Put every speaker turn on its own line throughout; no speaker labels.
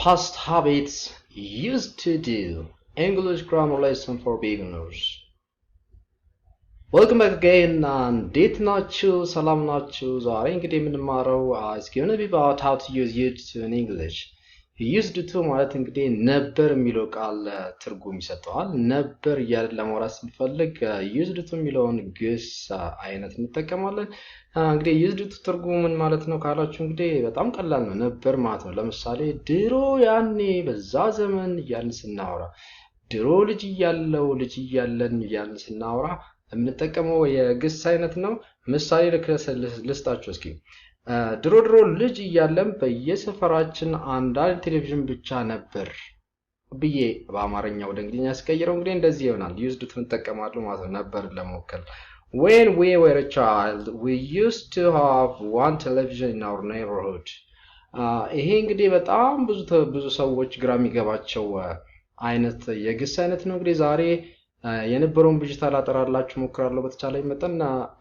Past habits used to do. English grammar lesson for beginners. Welcome back again. እንዴት ናችሁ? ሰላም ናችሁ? ዛሬ እንግዲህ የምንማረው it's going to be about how to use used to in English. used to ማለት እንግዲህ ነበር የሚለው ቃል ትርጉም ይሰጠዋል። ነበር እያልን ለማውራት ስንፈልግ used to የሚለውን ግስ አይነት እንጠቀማለን። እንግዲህ used to ትርጉሙ ምን ማለት ነው ካላችሁ እንግዲህ በጣም ቀላል ነው። ነበር ማለት ነው። ለምሳሌ ድሮ ያኔ በዛ ዘመን እያልን ስናወራ ድሮ ልጅ እያለን እያልን ስናወራ የምንጠቀመው የግስ አይነት ነው። ምሳሌ ልስጣችሁ እስኪ። ድሮ ልጅ እያለን በየሰፈራችን አንዳንድ ቴሌቪዥን ብቻ ነበር ብዬ በአማርኛ ወደ እንግሊዝኛ ያስቀይረው እንግዲህ እንደዚህ ይሆናል። used to እንጠቀማለን ማለት ነው ነበር ለመወከል። When we were a child, we used to have one television in our neighborhood. ይሄ እንግዲህ በጣም ብዙ ሰዎች ግራ የሚገባቸው አይነት የግስ አይነት ነው። እንግዲህ ዛሬ የነበረውን ብጅታ ላጠራላችሁ ሞክራለሁ በተቻለኝ መጠን።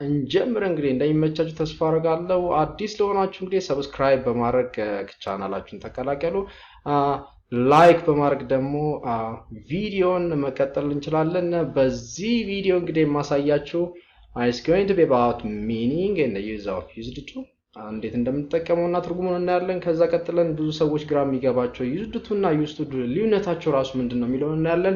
እንጀምር እንግዲህ እንደሚመቻችሁ ተስፋ አደርጋለሁ። አዲስ ለሆናችሁ እንግዲህ ሰብስክራይብ በማድረግ ቻናላችሁን ተቀላቀሉ። ላይክ በማድረግ ደግሞ ቪዲዮን መቀጠል እንችላለን። በዚህ ቪዲዮ እንግዲህ የማሳያችሁ it's going to be about meaning and the use of used to እንዴት እንደምንጠቀመውና ትርጉሙን እናያለን። ከዛ ቀጥለን ብዙ ሰዎች ግራ የሚገባቸው used to እና used to ልዩነታቸው ራሱ ምንድነው የሚለውን እናያለን።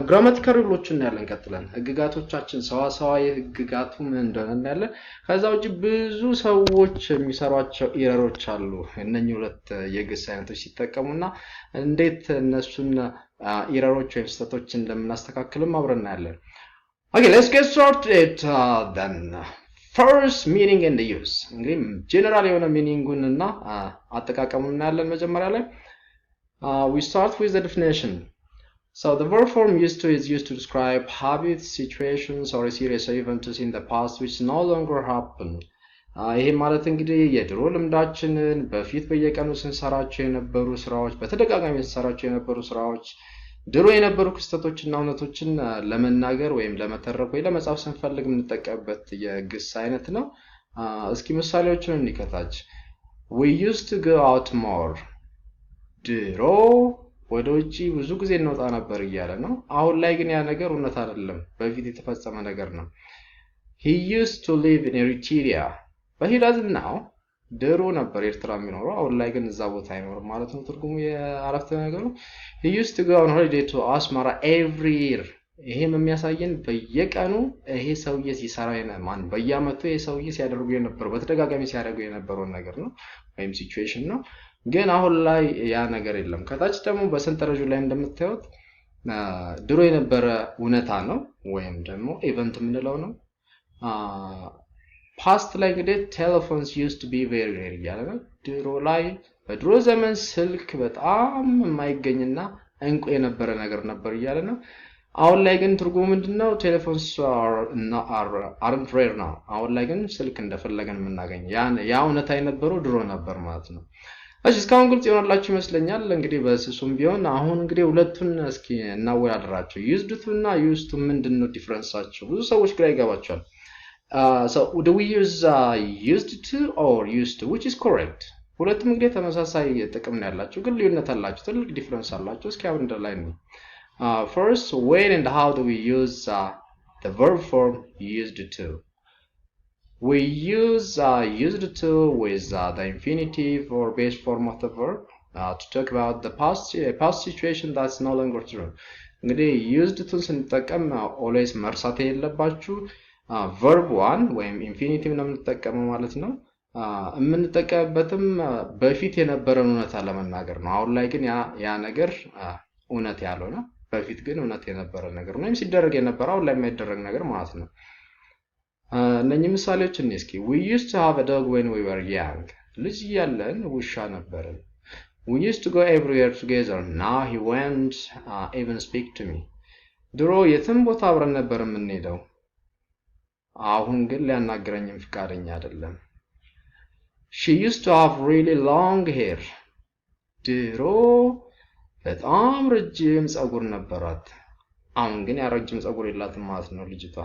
ግራማቲካል ሩሎችን እናያለን። ቀጥለን ህግጋቶቻችን ሰዋሰዋዊ ህግጋቱ ምን እንደሆነ እናያለን። ከዛ ውጪ ብዙ ሰዎች የሚሰሯቸው ኤረሮች አሉ እነኚህ ሁለት የግስ አይነቶች ሲጠቀሙና እንዴት እነሱን ኤረሮች ወይም ስህተቶችን እንደምናስተካክልም አብረን እናያለን። Okay, let's get started then. First, meaning and the use. እንግዲህ ጀነራል የሆነ ሚኒንጉን እና አጠቃቀሙን እናያለን መጀመሪያ ላይ። We start with the definition. So the verb form used to is used to describe habits, situations, or a series of events in the past which no longer happen. ይሄ ማለት እንግዲህ የድሮ ልምዳችንን በፊት በየቀኑ ስንሰራቸው የነበሩ ስራዎች በተደጋጋሚ ስንሰራቸው የነበሩ ስራዎች ድሮ የነበሩ ክስተቶችና እውነቶችን ለመናገር ወይም ለመተረክ ወይ ለመጻፍ ስንፈልግ የምንጠቀምበት የግስ አይነት ነው። እስኪ ምሳሌዎችን እንከታች። We used to go out more. ድሮ ወደ ውጪ ብዙ ጊዜ እንወጣ ነበር እያለ ነው። አሁን ላይ ግን ያ ነገር እውነት አይደለም፣ በፊት የተፈጸመ ነገር ነው። He used to live in Eritrea. But he doesn't now. ድሮ ነበር ኤርትራ የሚኖረው፣ አሁን ላይ ግን እዛ ቦታ አይኖርም ማለት ነው ትርጉሙ የአረፍተ ነገሩ። He used to go on holiday to Asmara every year. ይሄም የሚያሳየን በየቀኑ ይሄ ሰውዬ ሲሰራ በየአመቱ ይሄ ሰውዬ ሲያደርጉ የነበረው በተደጋጋሚ ሲያደርጉ የነበረውን ነገር ነው ወይም ሲቹዌሽን ነው። ግን አሁን ላይ ያ ነገር የለም። ከታች ደግሞ በሰንጠረዡ ላይ እንደምታዩት ድሮ የነበረ እውነታ ነው ወይም ደግሞ ኢቨንት የምንለው ነው። ፓስት ላይ እንግዲህ telephones used to be very rare እያለ ነው። ድሮ ላይ በድሮ ዘመን ስልክ በጣም የማይገኝና እንቁ የነበረ ነገር ነበር እያለ ነው። አሁን ላይ ግን ትርጉሙ ምንድነው? telephones aren't rare now. አሁን ላይ ግን ስልክ እንደፈለገን የምናገኝ ያ እውነታ የነበረው ድሮ ነበር ማለት ነው። እሺ እስካሁን ግልጽ ይሆናላችሁ ይመስለኛል። እንግዲህ በስሱም ቢሆን አሁን እንግዲህ ሁለቱን እስኪ እናወዳድራቸው። used to እና used to ምንድነው ዲፈረንሳቸው? ብዙ ሰዎች ግራ ይገባቸዋል። So do we use used to or used to, which is correct? ሁለቱም እንግዲህ ተመሳሳይ ጥቅም ነው ያላቸው ግን ልዩነት አላቸው፣ ትልቅ ዲፈረንስ አላቸው። እስኪ አሁን እንደላይ ነው። First, when and how do we use the verb form used to? We use used to with the infinitive or base form of the verb to talk about the past situation that's no longer true. እንግዲህ used to ስንጠቀም always መርሳት የለባችሁ verb 1 ወይም infinitive ነው የምንጠቀመው ማለት ነው። የምንጠቀምበትም በፊት የነበረን እውነታ ለመናገር ነው። አሁን ላይ ግን ያ ነገር እውነት ያልሆነ በፊት ግን እውነት የነበረ ነገር ነው ወይም ሲደረግ የነበረ አሁን ላይ የማይደረግ ነገር ማለት ነው። እነኚህ ምሳሌዎች እስኪ we used to have a dog when we were young. ልጅ እያለን ውሻ ነበረን። We used to go everywhere together. Now he won't even speak to me. ድሮ የትም ቦታ አብረን ነበር የምንሄደው፣ አሁን ግን ሊያናግረኝም ፍቃደኛ አይደለም። She used to have really long hair. ድሮ በጣም ረጅም ጸጉር ነበራት፣ አሁን ግን ያ ረጅም ጸጉር የላትም ማለት ነው ልጅቷ።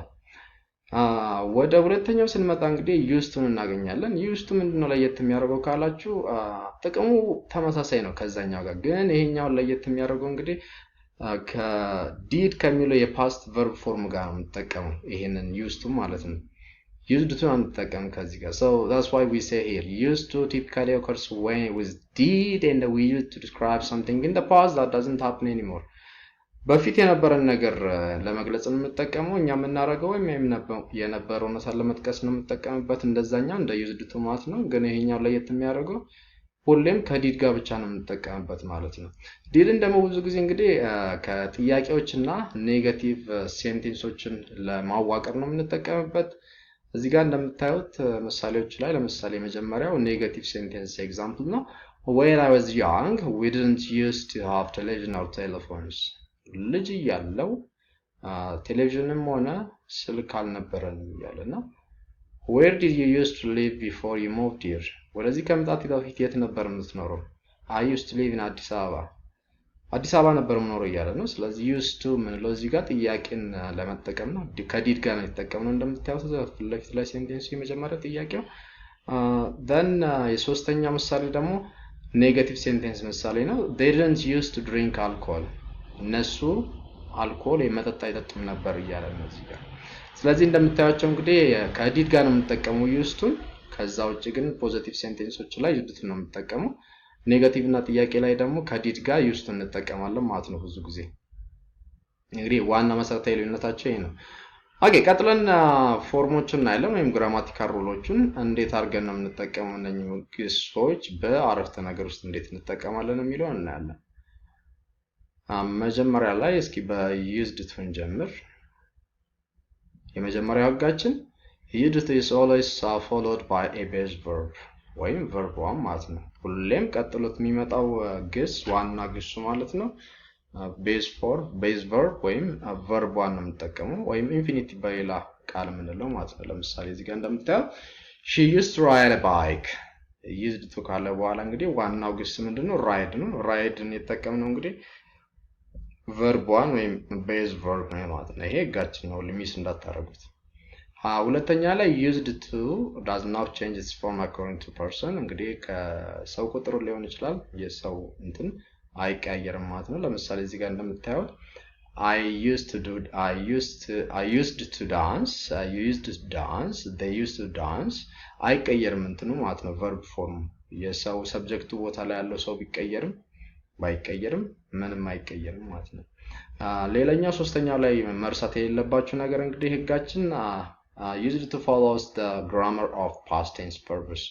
ወደ ሁለተኛው ስንመጣ እንግዲህ ዩስቱን እናገኛለን። ዩስቱ ምንድነው ለየት የሚያደርገው ካላችሁ ጥቅሙ ተመሳሳይ ነው ከዛኛው ጋር፣ ግን ይሄኛው ለየት የሚያደርገው እንግዲህ ከዲድ ከሚለው የፓስት ቨርብ ፎርም ጋር ነው የምንጠቀመው ይሄንን ዩስቱ ማለት ነው። used to አንጠቀም ከዚህ ጋር። so that's why we say here used to typically occurs when with did and we use to describe something in the past that doesn't happen anymore. በፊት የነበረን ነገር ለመግለጽ ነው የምንጠቀመው እኛ የምናደርገው ወይም የነበረውን ለመጥቀስ ነው የምንጠቀምበት እንደዛኛው እንደ used to ማለት ነው። ግን ይሄኛው ለየት የሚያደርገው ሁሌም ከዲድ ጋር ብቻ ነው የምንጠቀምበት ማለት ነው። ዲድን ደግሞ ብዙ ጊዜ እንግዲህ ከጥያቄዎችና ኔጋቲቭ ሴንቴንሶችን ለማዋቀር ነው የምንጠቀምበት። እዚህ ጋር እንደምታዩት ምሳሌዎች ላይ ለምሳሌ መጀመሪያው ኔጋቲቭ ሴንቴንስ ኤግዛምፕል ነው። when I was young we didn't used to have television or telephones. ልጅ እያለው ቴሌቪዥንም ሆነ ስልክ አልነበረንም እያለ ነው። where did you used to live before you moved here? ወደዚህ ከመምጣት በፊት የት ነበር የምትኖረው? I used to live in አዲስ አበባ ነበር የምኖረው እያለ ነው። ስለዚህ used to ምንለው እዚህ ጋር ጥያቄን ለመጠቀም ነው። ከዲድ ጋር ነው የተጠቀምነው እንደምታዩት ፊት ለፊት ላይ ሴንቴንሱ የመጀመሪያው ጥያቄው። then የሶስተኛ ምሳሌ ደግሞ ኔጋቲቭ ሴንቴንስ ምሳሌ ነው። they didn't used to drink alcohol. እነሱ አልኮል መጠጥ አይጠጡም ነበር እያለ ነው እዚህ ጋር። ስለዚህ እንደምታዩቸው እንግዲህ ከዲድ ጋር ነው የምንጠቀመው ዩስቱን። ከዛ ውጭ ግን ፖዚቲቭ ሴንቴንሶች ላይ ዩስቱን ነው የምንጠቀመው። ኔጋቲቭ እና ጥያቄ ላይ ደግሞ ከዲድ ጋር ዩስቱን እንጠቀማለን ማለት ነው ብዙ ጊዜ። እንግዲህ ዋና መሰረታዊ ልዩነታቸው ይሄ ነው። ኦኬ ቀጥለን ፎርሞችን እናያለን ወይም ግራማቲካል ሩሎችን እንዴት አድርገን ነው የምንጠቀመው እነኚህ ግሶች በአረፍተ ነገር ውስጥ እንዴት እንጠቀማለን የሚለው እናያለን። መጀመሪያ ላይ እስኪ በዩዝድ ቱ እንጀምር። የመጀመሪያው ህጋችን used to is always followed by a base verb ወይም verb one ማለት ነው። ሁሌም ቀጥሎት የሚመጣው ግስ ዋና ግሱ ማለት ነው base verb ወይም verb one ነው የምንጠቀመው ወይም infinitive በሌላ ቃል የምንለው ማለት ነው። ለምሳሌ እዚህ ጋር እንደምታየው she used to ride a bike used to ካለ በኋላ እንግዲህ ዋናው ግስ ምንድነው? ride ነው። rideን የተጠቀምነው እንግዲህ verb one ወይም base verb ነው ማለት ነው። ይሄ ህጋችን ነው ሚስ እንዳታረጉት። ሁለተኛ ላይ used to does not change its form according to person እንግዲህ ከሰው ቁጥሩ ሊሆን ይችላል የሰው እንትን አይቀየርም ማለት ነው። ለምሳሌ እዚህ ጋር እንደምታዩት I used to dance they used to dance አይቀየርም እንትኑ ማለት ነው verb form የሰው ሰብጀክቱ ቦታ ላይ ያለው ሰው ቢቀየርም ባይቀየርም ምንም አይቀየርም ማለት ነው። ሌላኛው ሶስተኛው ላይ መርሳት የሌለባችሁ ነገር እንግዲህ ህጋችን used to follows the grammar of past tense verbs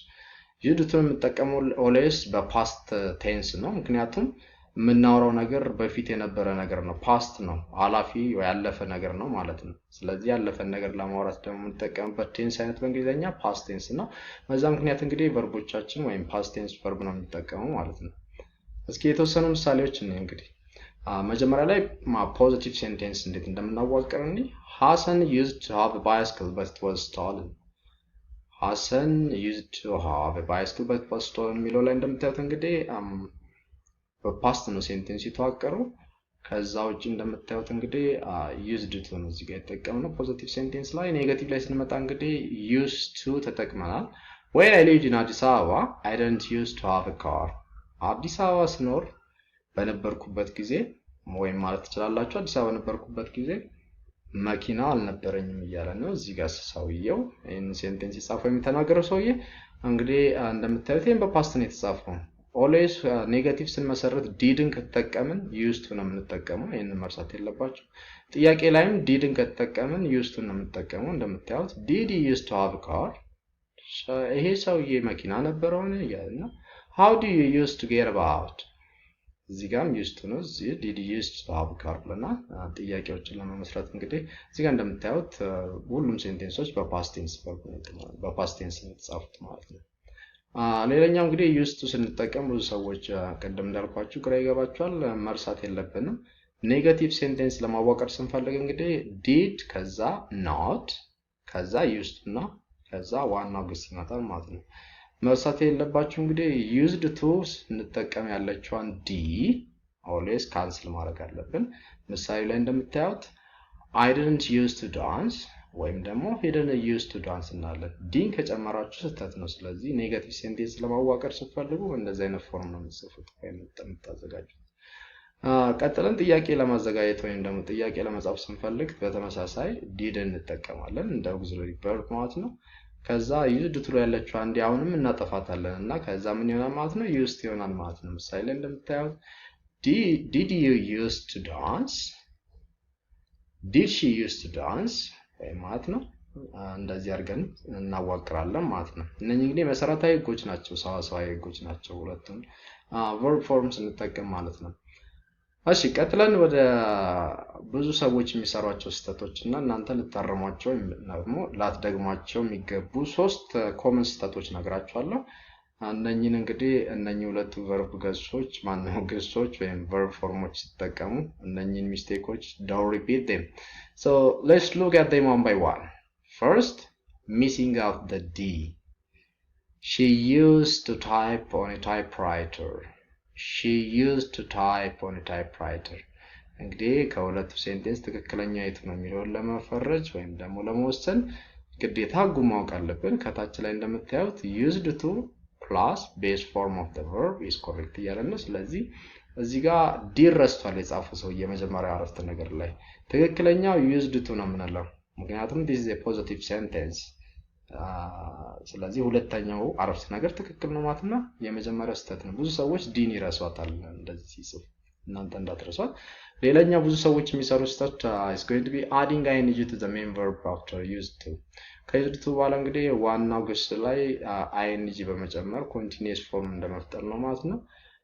used to የምንጠቀመው always በpast tense ነው። ምክንያቱም የምናወራው ነገር በፊት የነበረ ነገር ነው past ነው አላፊ ወይ ያለፈ ነገር ነው ማለት ነው። ስለዚህ ያለፈ ነገር ለማውራት ደግሞ የምንጠቀምበት ቴንስ አይነት በእንግሊዘኛ past tense ነው። በዛ ምክንያት እንግዲህ ቨርቦቻችን ወይም past tense verb ነው የምንጠቀመው ማለት ነው። እስኪ የተወሰኑ ምሳሌዎች እንይ እንግዲህ መጀመሪያ ላይ ፖዚቲቭ ሴንቴንስ እንዴት እንደምናዋቀር እንይ። Hassan used to have a bicycle but it was stolen. Hassan used to have a bicycle but it was stolen የሚለው ላይ እንደምታዩት እንግዲህ በፓስት ነው ሴንቴንስ የተዋቀረው። ከዛ ውጪ እንደምታዩት እንግዲህ used to ነው እዚህ ጋር የተጠቀምነው ፖዚቲቭ ሴንቴንስ ላይ። ኔጋቲቭ ላይ ስንመጣ እንግዲህ used to ተጠቅመናል። When I lived in Addis Ababa I didn't used to have a car. አዲስ አበባ ስኖር በነበርኩበት ጊዜ ወይም ማለት ትችላላችሁ አዲስ አበባ በነበርኩበት ጊዜ መኪና አልነበረኝም እያለ ነው እዚህ ጋር ሰውየው ይሄን ሴንቴንስ የጻፈው የሚተናገረው ሰውዬ እንግዲህ እንደምታዩት ይሄን በፓስት ነው የተጻፈው። always ኔጋቲቭ ስንመሰረት ዲድን ከተጠቀምን used to ነው የምንጠቀመው። ይሄንን መርሳት የለባችሁ። ጥያቄ ላይም ዲድን ከተጠቀምን used to ነው የምንጠቀመው። እንደምታዩት did he used to have a car? ይሄ ሰውዬ መኪና ነበረው እያለ ነው። how do you used to get about? እዚህ ጋርም used to ነው እዚህ did you used to have a car ብለና ጥያቄዎችን ለመመስረት እንግዲህ እዚህ ጋር እንደምታዩት ሁሉም ሴንቴንሶች በፓስት ቴንስ ነው የተጻፉት ማለት ነው። ሌላኛው እንግዲህ used to ስንጠቀም ብዙ ሰዎች ቀደም እንዳልኳችሁ ግራ ይገባቸዋል። መርሳት የለብንም ኔጋቲቭ ሴንቴንስ ለማዋቀር ስንፈልግ እንግዲህ did ከዛ not ከዛ used to እና ከዛ ዋናው ግስ ይመጣል ማለት ነው። መርሳት የለባችሁ እንግዲህ used to ስንጠቀም ያለችዋን d always ካንስል ማድረግ አለብን። ምሳሌ ላይ እንደምታዩት I didn't used to dance ወይም ደግሞ ሄደን used to ዳንስ እናለን። ዲን ከጨመራችሁ ስህተት ነው። ስለዚህ ኔጋቲቭ ሴንቴንስ ለማዋቀር ስትፈልጉ እንደዚህ አይነት ፎርም ነው የምትጽፉት ወይም የምታዘጋጁት። ቀጥለን ጥያቄ ለማዘጋጀት ወይም ደግሞ ጥያቄ ለመጻፍ ስንፈልግ በተመሳሳይ ዲድ እንጠቀማለን እንደ auxiliary verb ማለት ነው። ከዛ used to ያለችው አንዴ አሁንም እናጠፋታለን እና ከዛ ምን ይሆናል ማለት ነው used ይሆናል ማለት ነው። ምሳሌ እንደምታዩት did you used to dance? Did she used to dance? ማለት ነው። እንደዚህ አድርገን እናዋቅራለን ማለት ነው። እነኚህ እንግዲህ መሰረታዊ ህጎች ናቸው፣ ሰዋሰዋዊ ህጎች ናቸው። ሁለቱም verb forms እንጠቀም ማለት ነው። እሺ ቀጥለን ወደ ብዙ ሰዎች የሚሰሯቸው ስህተቶች እና እናንተ ልታረሟቸው ደግሞ ላትደግሟቸው የሚገቡ 3 ኮመን ስህተቶች ነግራችኋለሁ። እነኚህን እንግዲህ እነኚህ ሁለቱ verb ገጾች ማነው ገጾች ወይም verb formoች ሲጠቀሙ እነኚህን ሚስቴኮች don't repeat them. So let's look at them one by one. First, missing out the D. She used to type on a typewriter. She used to type on a typewriter. እንግዲህ ከሁለቱ ሴንቴንስ ትክክለኛ የቱ ነው የሚለውን ለመፈረጅ ወይም ደግሞ ለመወሰን ግዴታ ህጉ ማወቅ አለብን። ከታች ላይ እንደምታዩት used to plus base form of the verb is correct እያለን ነው። ስለዚህ እዚህ ጋር ዲ ረስቷል የጻፈው ሰው የመጀመሪያው አረፍተ ነገር ላይ ትክክለኛው used to ነው የምንለው ምክንያቱም this is a positive sentence። ስለዚህ ሁለተኛው አረፍተ ነገር ትክክል ነው ማለት ነው። የመጀመሪያው ስህተት ነው። ብዙ ሰዎች ዲን ይረሷታል እንደዚህ ሲጽፍ እናንተ እንዳትረሷት። ሌላኛው ብዙ ሰዎች የሚሰሩት ስህተት is going to be adding ing to the main verb after used to። ከused to በኋላ እንግዲህ ዋናው ግስ ላይ ing በመጨመር continuous form እንደመፍጠር ነው ማለት ነው።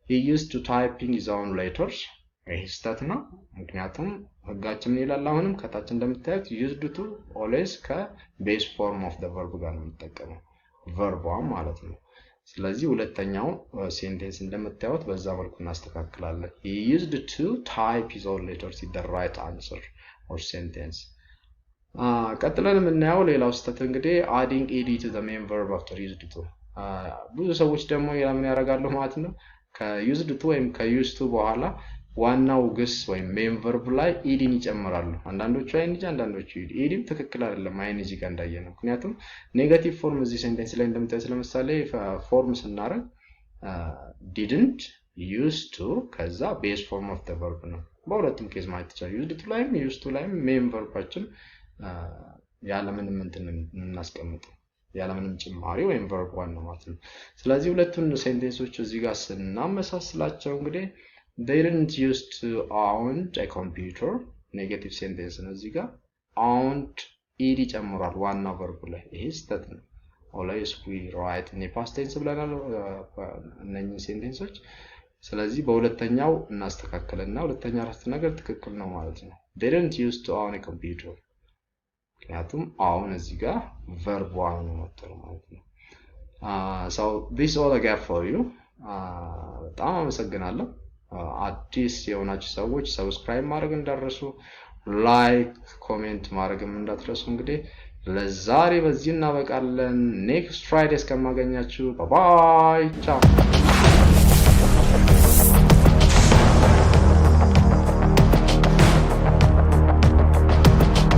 he used to typing his own letters። ይህ ስህተት ነው። ምክንያቱም ህጋችን ይላል አሁንም ከታች እንደምታዩት used to always ከቤስ ፎርም ኦፍ the verb ጋር ነው የሚጠቀመው verb ማለት ነው። ስለዚህ ሁለተኛው ሴንቴንስ እንደምታዩት በዛ መልኩ እናስተካክላለን። he used to type his own letters is the right answer or sentence። ቀጥለን የምናየው ሌላው ስህተት እንግዲህ adding ed to the main verb after used to። ብዙ ሰዎች ደግሞ ምን ያደርጋሉ ማለት ነው ከused to ወይም ከused to በኋላ ዋናው ግስ ወይም ሜን verb ላይ ኢዲን ይጨምራሉ። አንዳንዶቹ ing አንዳንዶቹ ኢዲን ትክክል አይደለም ing ጋር እንዳየነው። ምክንያቱም ኔጋቲቭ ፎርም እዚህ ሴንቴንስ ላይ እንደምታዩት ለምሳሌ ፎርም ስናረግ didn't used to ከዛ ቤስ ፎርም ኦፍ the verb ነው። በሁለቱም ኬዝ ማለት ይቻላል used to ላይም used to ላይም ሜን verbaችን ያለምንም እንትን እናስቀምጠው ያለምንም ጭማሪ ወይም verb one ነው ማለት ነው። ስለዚህ ሁለቱን ሴንቴንሶች እዚህ ጋር ስናመሳስላቸው እንግዲህ they didn't used to own a computer negative sentence ነው። እዚህ ጋር owned ed ጨምሯል ዋናው verb ላይ ይሄ ስህተት ነው። always we write in a past tense ብለናል እነኚህ ሴንቴንሶች። ስለዚህ በሁለተኛው እናስተካክልና ሁለተኛ አረፍተ ነገር ትክክል ነው ማለት ነው። they didn't used to own a computer ምክንያቱም አሁን እዚህ ጋር verb one ነው መጥተው ማለት ነው። so this all I got for you። በጣም አመሰግናለሁ። አዲስ የሆናችሁ ሰዎች ሰብስክራይብ ማድረግ እንዳትረሱ፣ ላይክ ኮሜንት ማድረግም እንዳትረሱ። እንግዲህ ለዛሬ በዚህ እናበቃለን። ኔክስት ፍራይዴ እስከማገኛችሁ ባይ ባይ ቻው።